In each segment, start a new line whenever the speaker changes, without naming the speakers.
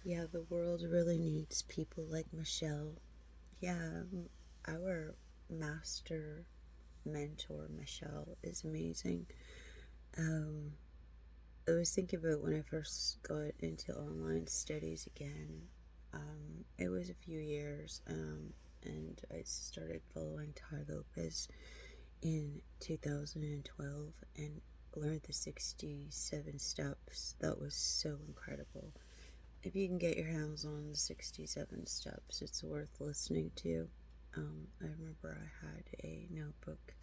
Yeah, the world really needs people like Michelle. Yeah, our master mentor, Michelle, is amazing. Um, I was thinking about when I first got into online studies again. It was a few years, and I started following Tai Lopez in 2012 and learned the 67 steps. That was so incredible. If you can get your hands on the 67 steps, it's worth listening to. I remember I had a notebook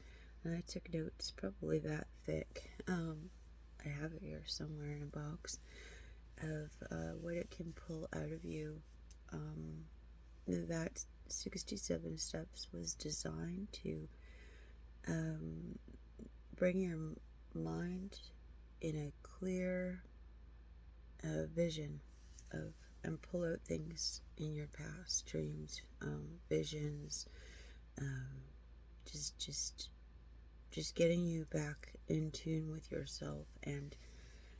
and I took notes probably that thick. I have it here somewhere in a box of what it can pull out of you. Um, that 67 steps was designed to um, bring your mind in a clear vision of and pull out things in your past, dreams, visions, um, just just just getting you back in tune with yourself, and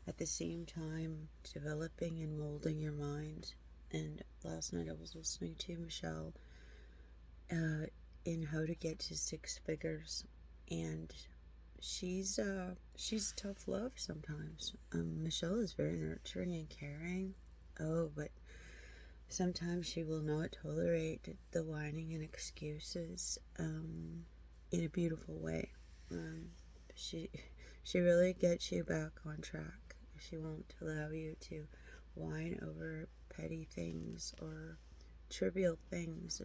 at the same time developing and molding your mind. And last night I was listening to Michelle uh, in How to Get to Six Figures, and she's tough love sometimes. Michelle is very nurturing and caring. Oh, but sometimes she will not tolerate the whining and excuses in a beautiful way. Um, she she really gets you back on track. She won't allow you to whine over petty things or trivial things.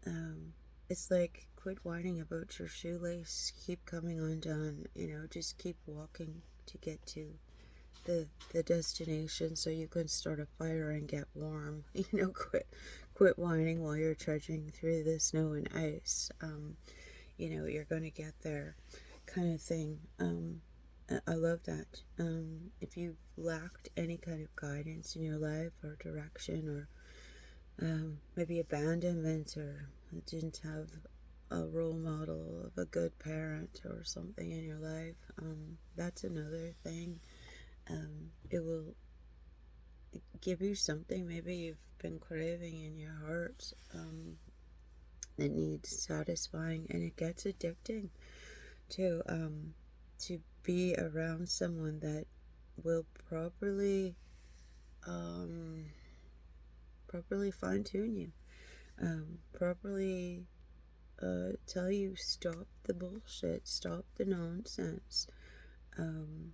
Um, it's like quit whining about your shoelace. Keep coming undone. Just keep walking to get to the destination so you can start a fire and get warm. Quit whining while you're trudging through the snow and ice. You're gonna get there, kind of thing. I love that. If you lacked any kind of guidance in your life or direction, or maybe abandonment, or didn't have a role model of a good parent or something in your life, that's another thing. It will give you something maybe you've been craving in your heart, that needs satisfying, and it gets addicting to be around someone that will um, properly fine tune you, properly tell you stop the bullshit, stop the nonsense, um,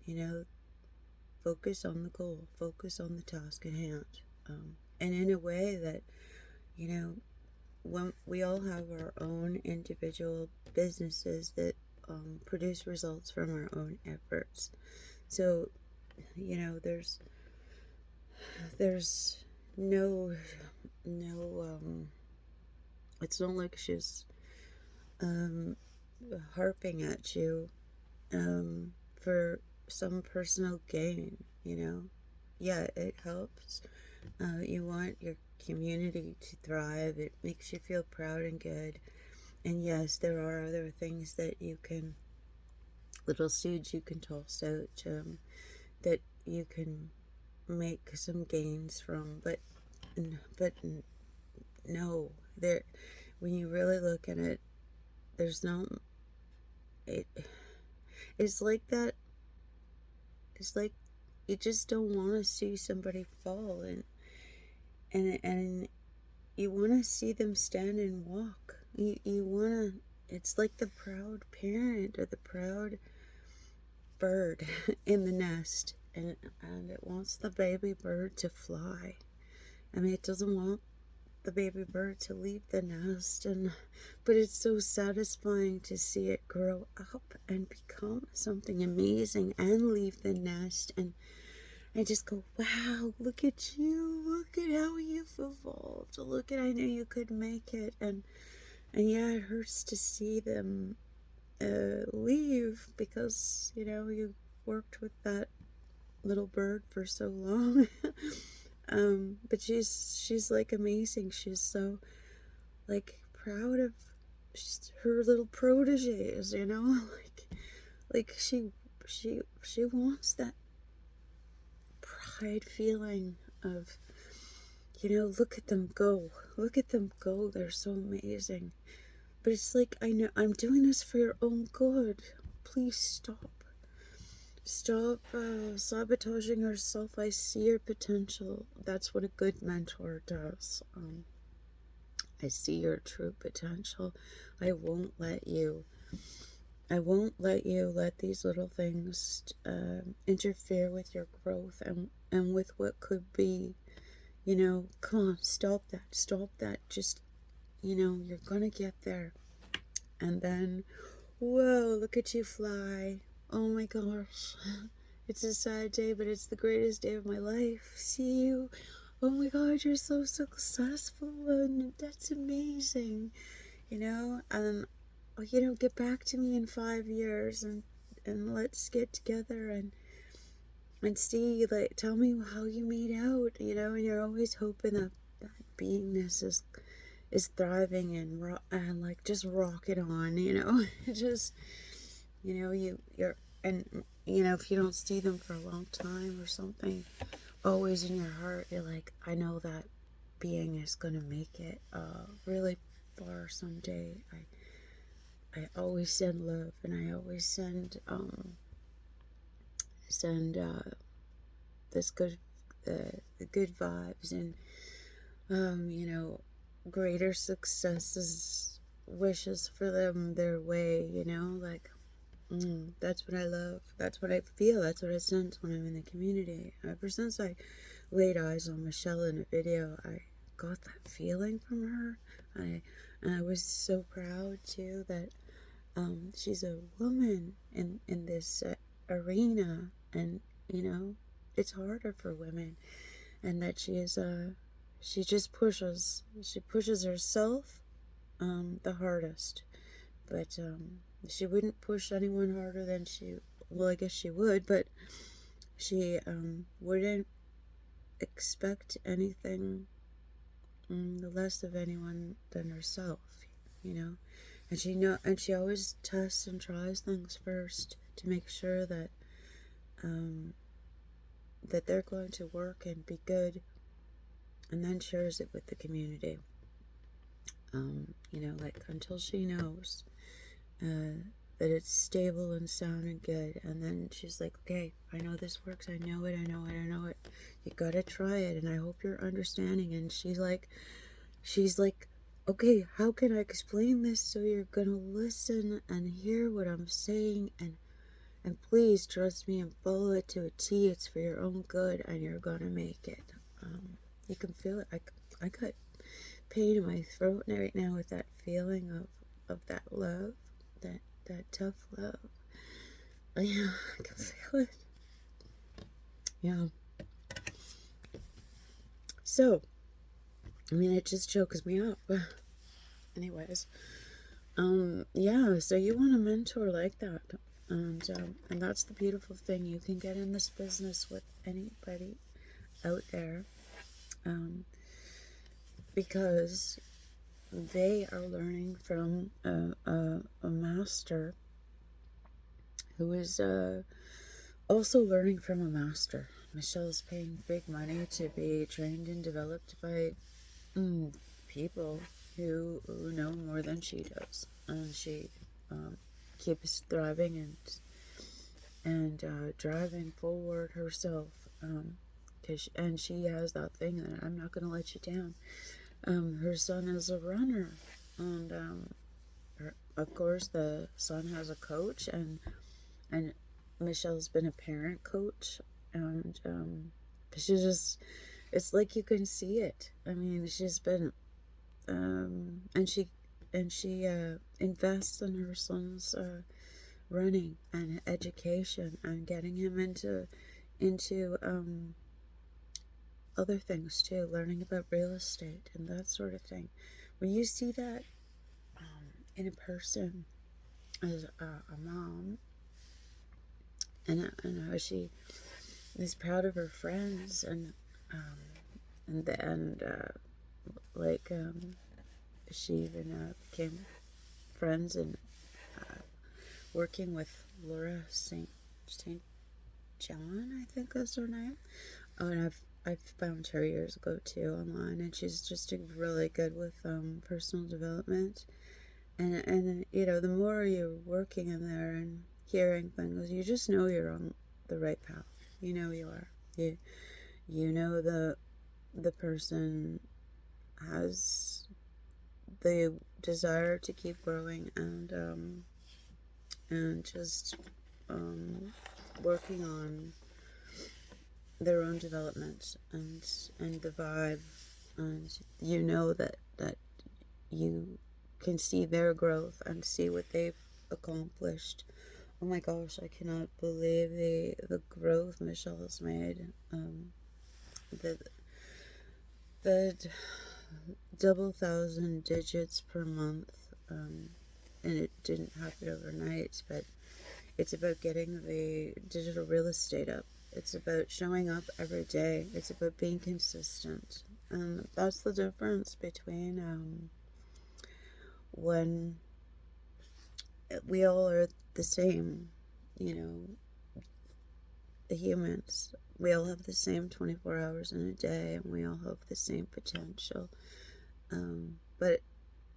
you know, focus on the goal, focus on the task at hand, and in a way that, you know, when we all have our own individual businesses that produce results from our own efforts. So, there's no, no, it's not like she's um, harping at you for some personal gain, you know. Yeah, it helps. You want your community to thrive, it makes you feel proud and good. And yes, there are other things that you can, little seeds you can toss out, that you can make some gains from. But no, there. When you really look at it, there's no. It. It's like that. It's like you just don't want to see somebody fall, and you want to see them stand and walk. You want to. It's like the proud parent or the proud bird in the nest, and it wants the baby bird to fly. I mean, it doesn't want the baby bird to leave the nest, but it's so satisfying to see it grow up and become something amazing and leave the nest, and just go, wow, look at you, look at how you've evolved, look at, I knew you could make it. And yeah, it hurts to see them leave, because you worked with that little bird for so long. But she's like amazing. She's so like proud of her little proteges, like she wants that pride feeling of, look at them go. Look at them go. They're so amazing. But it's like, I know I'm doing this for your own good. Please stop. Stop sabotaging yourself. I see your potential. That's what a good mentor does. I see your true potential. I won't let you. I won't let you let these little things interfere with your growth and with what could be. Come on, stop that. Stop that. Just, you're gonna get there. And then, whoa, look at you fly. Oh my gosh. It's a sad day, but it's the greatest day of my life. See you. Oh my god, you're so successful, and that's amazing. And get back to me in 5 years, and let's get together and see, like, tell me how you made out, and you're always hoping that beingness is thriving and like just rock it on, just, you're, and, if you don't see them for a long time or something, always in your heart, you're like, I know that being is gonna make it really far someday. I always send love, and I always send this good the good vibes, and greater successes, wishes for them their way, like, that's what I love, that's what I feel, that's what I sense when I'm in the community. Ever since I laid eyes on Michelle in a video, I got that feeling from her. And I was so proud too that she's a woman in this arena, and it's harder for women, and that she just pushes herself the hardest, but she wouldn't push anyone harder than well, I guess she would, but she wouldn't expect anything less of anyone than herself, and she always tests and tries things first to make sure that that they're going to work and be good, and then shares it with the community. Like, until she knows that it's stable and sound and good, and then she's like, okay, I know this works, I know it, you gotta try it, and I hope you're understanding. And she's like, okay, how can I explain this so you're gonna listen and hear what I'm saying, and please trust me and follow it to a T. It's for your own good, and you're gonna make it. You can feel it. I got pain in my throat right now with that feeling of that love, that tough love. Yeah, I can feel it. Yeah. So, it just chokes me up. Anyways, yeah. So you want a mentor like that, and that's the beautiful thing. You can get in this business with anybody out there, because they are learning from a master who is also learning from a master. Michelle's paying big money to be trained and developed by people who know more than she does, and she keeps thriving and driving forward herself. And she has that thing that I'm not going to let you down. Her son is a runner, and of course the son has a coach, and Michelle's been a parent coach, and she's just, it's like you can see it. She's been and she invests in her son's running and education, and getting him into other things too, learning about real estate and that sort of thing. When you see that in a person, as a mom, and how she is proud of her friends, and she even became friends and working with Laura St. John, I think that's her name. Oh, and I've found her years ago too online, and she's just really good with personal development. And you know, the more you're working in there and hearing things, you just know you're on the right path. You know you are. You know the person has the desire to keep growing and just um, working on their own development and the vibe, and you know that you can see their growth and see what they've accomplished. Oh my gosh, I cannot believe the growth Michelle has made. The the double thousand digits per month, and it didn't happen overnight, but it's about getting the digital real estate up. It's about showing up every day. It's about being consistent. And that's the difference between when we all are the same, you know, the humans. We all have the same 24 hours in a day, and we all have the same potential. But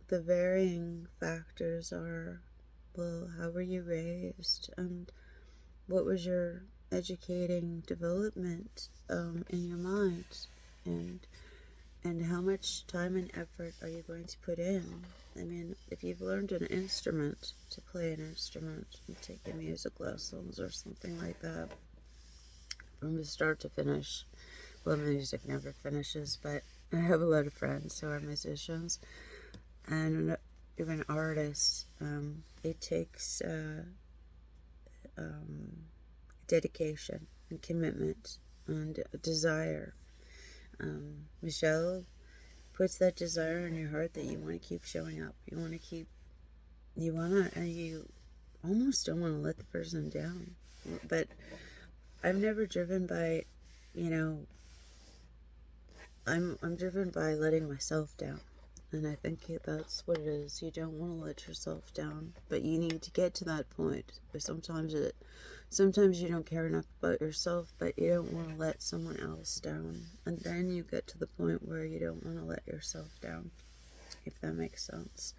the varying factors are, well, how were you raised? And what was your educating development in your mind? And and how much time and effort are you going to put in? I mean, if you've learned an instrument, to play an instrument and take your music lessons or something like that from the start to finish, well, music never finishes, but I have a lot of friends who are musicians and even artists. It takes um, dedication and commitment and a desire. Michelle puts that desire in your heart that you want to keep showing up. You want to keep, you want to, and you almost don't want to let the person down. But I'm never driven by, you know, I'm driven by letting myself down. And I think that's what it is. You don't want to let yourself down, but you need to get to that point. But sometimes you don't care enough about yourself, but you don't want to let someone else down. And then you get to the point where you don't want to let yourself down, if that makes sense.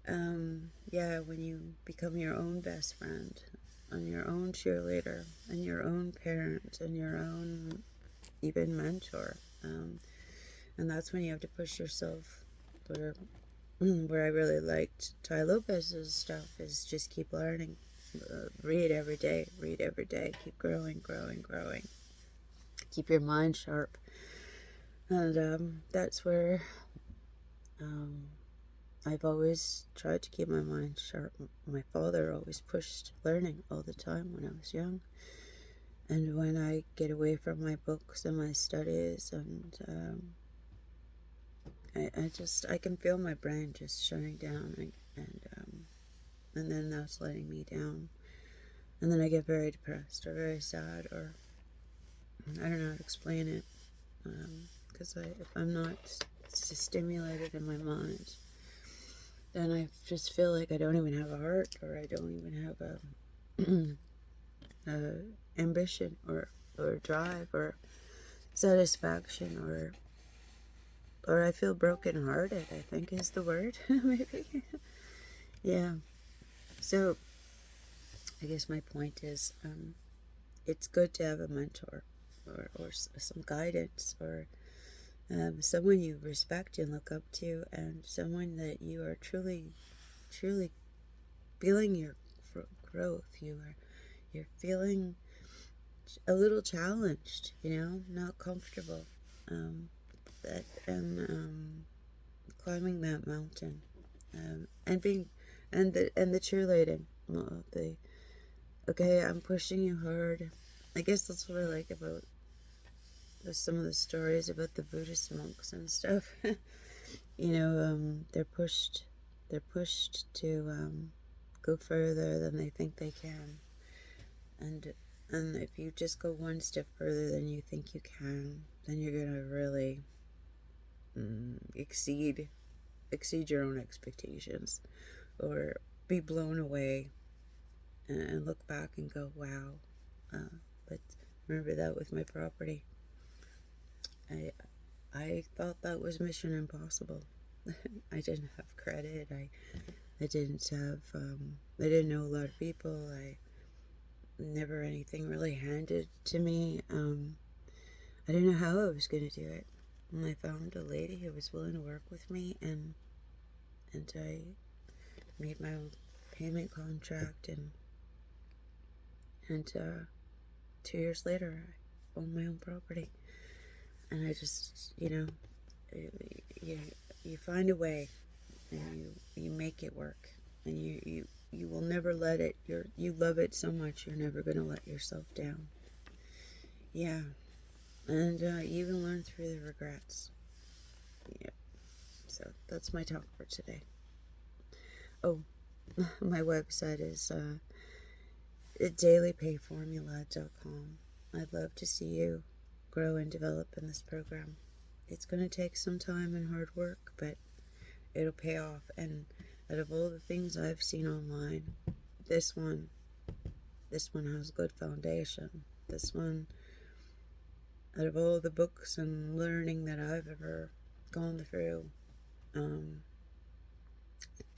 Yeah, when you become your own best friend and your own cheerleader and your own parent and your own even mentor. And that's when you have to push yourself. Where I really liked Ty Lopez's stuff is just keep learning. Read every day, keep growing, growing, growing. Keep your mind sharp. And that's where um, I've always tried to keep my mind sharp. My father always pushed learning all the time when I was young. And when I get away from my books and my studies, and I can feel my brain just shutting down, and then that's letting me down. And then I get very depressed or very sad, or I don't know how to explain it. Because if I'm not stimulated in my mind, then I just feel like I don't even have a heart, or I don't even have a ambition, or drive, or satisfaction, or I feel brokenhearted, I think is the word, maybe. Yeah. So I guess my point is, it's good to have a mentor, or some guidance, or someone you respect and look up to, and someone that you are truly, truly feeling your growth. You're feeling a little challenged, you know, not comfortable, and climbing that mountain, and being, and the cheerleading, the okay, I'm pushing you hard. I guess that's what I like about some of the stories about the Buddhist monks and stuff. You know, they're pushed to go further than they think they can, and and if you just go one step further than you think you can, then you're gonna really exceed your own expectations, or be blown away and look back and go, wow. But remember that with my property. I I thought that was mission impossible. I didn't have credit. I didn't have I didn't know a lot of people. I never anything really handed to me. I didn't know how I was going to do it. And I found a lady who was willing to work with me, and I made my own payment contract, and 2 years later, I owned my own property. And I just, you you find a way, and you make it work, and you will never let it. You love it so much, you're never gonna let yourself down. Yeah, and you even learn through the regrets. Yeah. So that's my talk for today. Oh, my website is dailypayformula.com. I'd love to see you grow and develop in this program. It's going to take some time and hard work, but it'll pay off. And out of all the things I've seen online, this one has good foundation. This one, out of all the books and learning that I've ever gone through,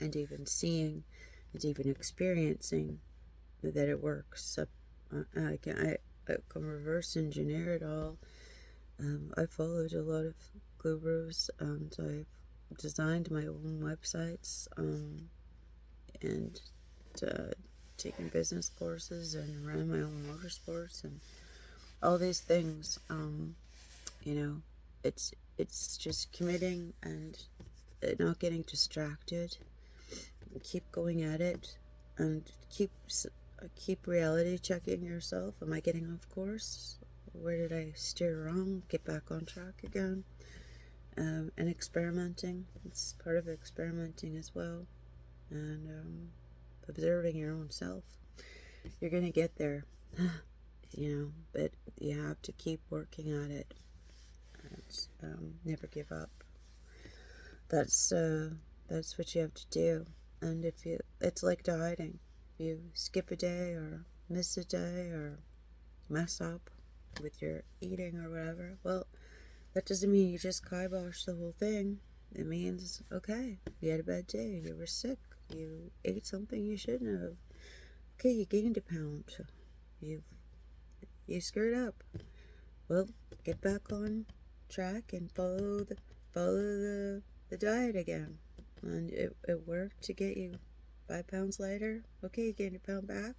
and even seeing and even experiencing that it works. So, I can reverse engineer it all. I followed a lot of gurus, and I've designed my own websites, and taken business courses and ran my own motorsports and all these things. You know, it's just committing and not getting distracted. Keep going at it, and keep reality checking yourself. Am I getting off course? Where did I steer wrong? Get back on track again. And experimenting. It's part of experimenting as well. And observing your own self. You're going to get there, but you have to keep working at it. And, never give up. That's what you have to do. And it's like dieting. If you skip a day or miss a day or mess up with your eating or whatever, well, that doesn't mean you just kibosh the whole thing. It means, okay, you had a bad day, you were sick, you ate something you shouldn't have. Okay, you gained a pound. You screwed up. Well, get back on track and follow the diet again. And it worked to get you 5 pounds lighter. Okay, you gained a pound back.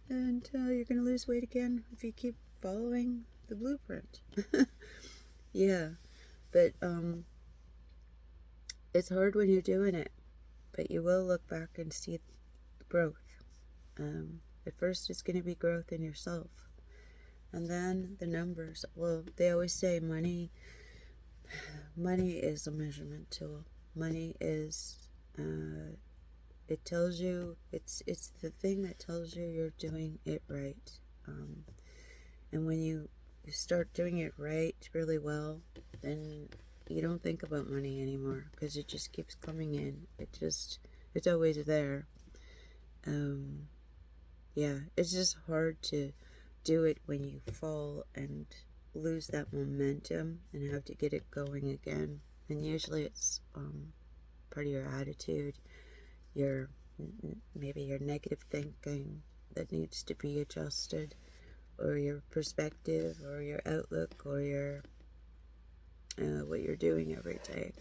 And you're going to lose weight again if you keep following the blueprint. Yeah, but it's hard when you're doing it. But you will look back and see growth. At first, it's going to be growth in yourself. And then the numbers. Well, they always say money is a measurement tool. Money is, it tells you, it's the thing that tells you you're doing it right. And when you start doing it right really well, then you don't think about money anymore, because it just keeps coming in. It's always there. Yeah, it's just hard to do it when you fall and lose that momentum and have to get it going again. And usually it's part of your attitude, maybe your negative thinking that needs to be adjusted, or your perspective, or your outlook, or your what you're doing every day.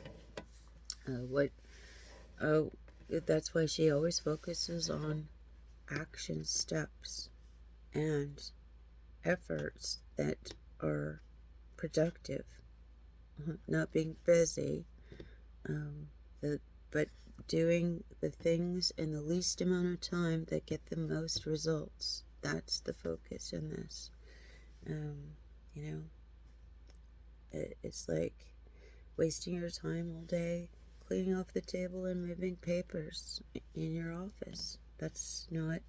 That's why she always focuses on action steps and efforts that are productive, not being busy, but doing the things in the least amount of time that get the most results. That's the focus in this. It's like wasting your time all day cleaning off the table and moving papers in your office. That's not,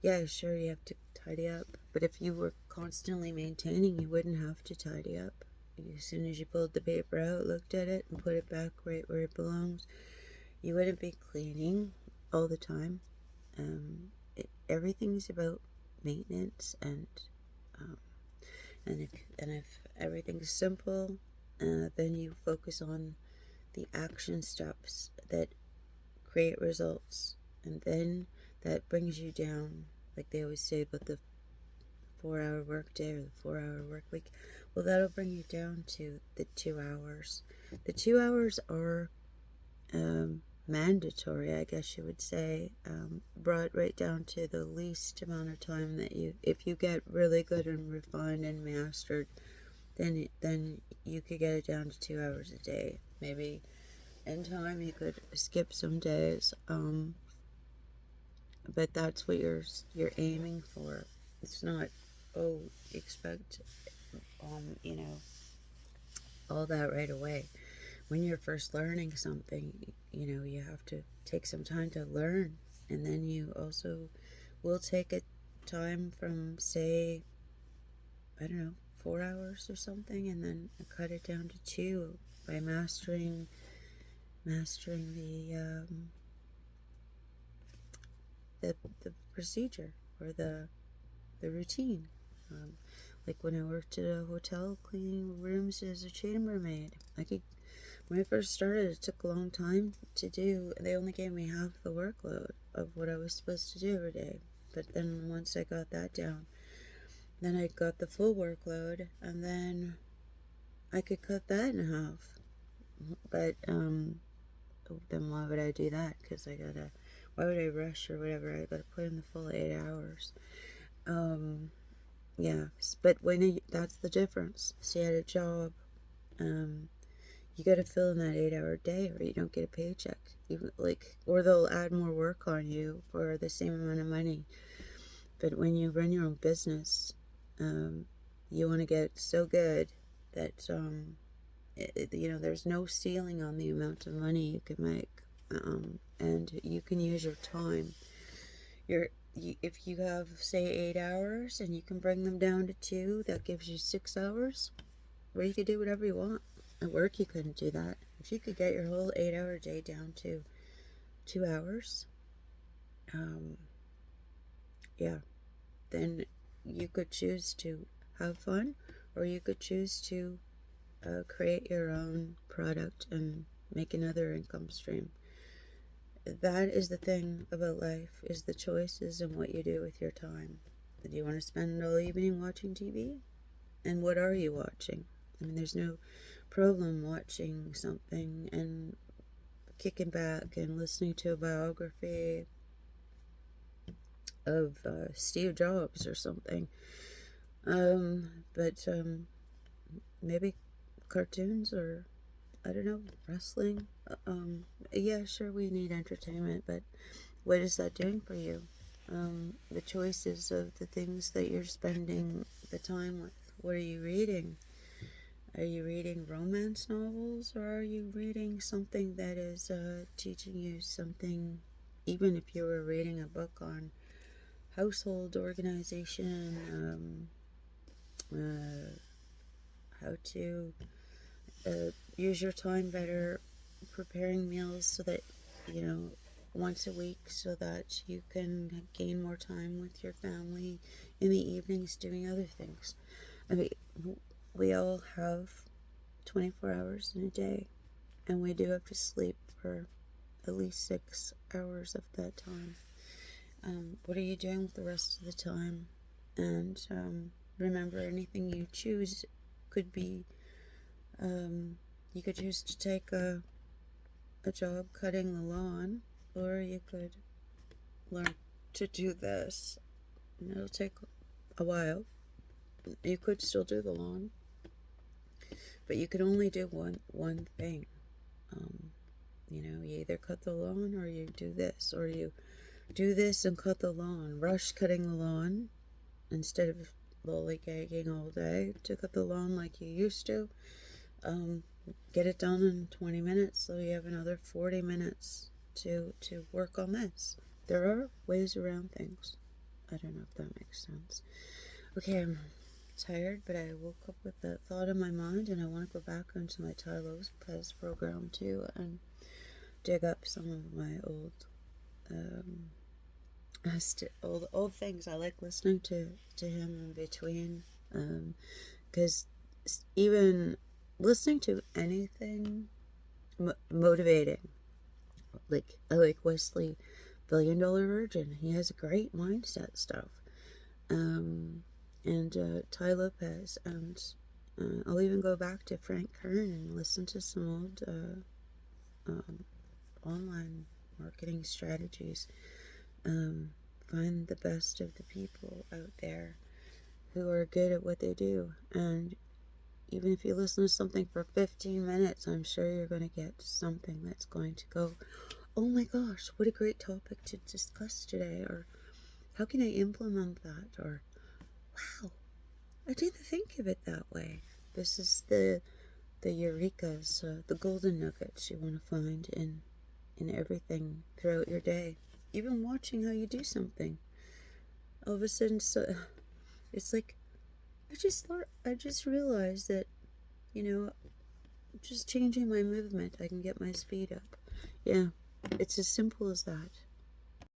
yeah, sure, you have to tidy up, but if you were constantly maintaining, you wouldn't have to tidy up. As soon as you pulled the paper out, looked at it, and put it back right where it belongs, you wouldn't be cleaning all the time. Everything's about maintenance, um, and if everything's simple, then you focus on the action steps that create results, and then that brings you down, like they always say about the 4-hour workday or the 4-hour work week. Well, that'll bring you down to the 2 hours. The 2 hours are mandatory, I guess you would say, brought right down to the least amount of time that if you get really good and refined and mastered, then you could get it down to 2 hours a day. Maybe in time you could skip some days, but that's what you're aiming for. It's not, oh, expect all that right away. When you're first learning something, you have to take some time to learn, and then you also will take a time from, say, I don't know, 4 hours or something, and then cut it down to 2 by mastering the procedure or the routine. Um, like when I worked at a hotel cleaning rooms as a chambermaid, when I first started, it took a long time to do. They only gave me half the workload of what I was supposed to do every day. But then once I got that down, then I got the full workload, and then I could cut that in half. But then why would I do that? Because why would I rush or whatever? I gotta put in the full 8 hours. Yeah, but that's the difference. See, at a job, you gotta fill in that 8-hour day, or you don't get a paycheck. Or they'll add more work on you for the same amount of money. But when you run your own business, you want to get so good that there's no ceiling on the amount of money you can make, and you can use your time. If you have, say, 8 hours and you can bring them down to 2, that gives you 6 hours where you can do whatever you want. At work, you couldn't do that. If you could get your whole 8-hour day down to 2 hours, yeah, then you could choose to have fun, or you could choose to create your own product and make another income stream. That is the thing about life, is the choices and what you do with your time. Do you want to spend all evening watching TV? And what are you watching? I mean, there's no problem watching something and kicking back and listening to a biography of Steve Jobs or something. But maybe cartoons, or I don't know, wrestling. Yeah, sure, we need entertainment, but what is that doing for you? The choices of the things that you're spending the time with. What are you reading? Are you reading romance novels, or are you reading something that is teaching you something? Even if you were reading a book on household organization, how to use your time better, preparing meals so that, once a week, so that you can gain more time with your family in the evenings doing other things. I mean, we all have 24 hours in a day, and we do have to sleep for at least 6 hours of that time. What are you doing with the rest of the time? And remember, anything you choose could be, you could choose to take a job cutting the lawn, or you could learn to do this. And it'll take a while. You could still do the lawn, but you can only do one thing. You either cut the lawn, or you do this, or you do this and cut the lawn. Rush cutting the lawn instead of lollygagging all day to cut the lawn like you used to. Get it done in 20 minutes, so you have another 40 minutes to work on this. There are ways around things. I don't know if that makes sense. Okay, I'm tired, but I woke up with that thought in my mind, and I want to go back into my Tai Lopez program too and dig up some of my old All the old things. I like listening to him in between, because even listening to anything motivating, like I like Wesley, $1 Billion Virgin. He has a great mindset stuff. Um, and Ty Lopez, and I'll even go back to Frank Kern and listen to some old online marketing strategies. Um, find the best of the people out there who are good at what they do. And even if you listen to something for 15 minutes, I'm sure you're going to get something that's going to go, oh my gosh, what a great topic to discuss today. Or how can I implement that? Or wow, I didn't think of it that way. This is the eurekas, the golden nuggets you want to find in everything throughout your day. Even watching how you do something. All of a sudden, so, it's like I just realized that, you know, just changing my movement, I can get my speed up. Yeah, it's as simple as that.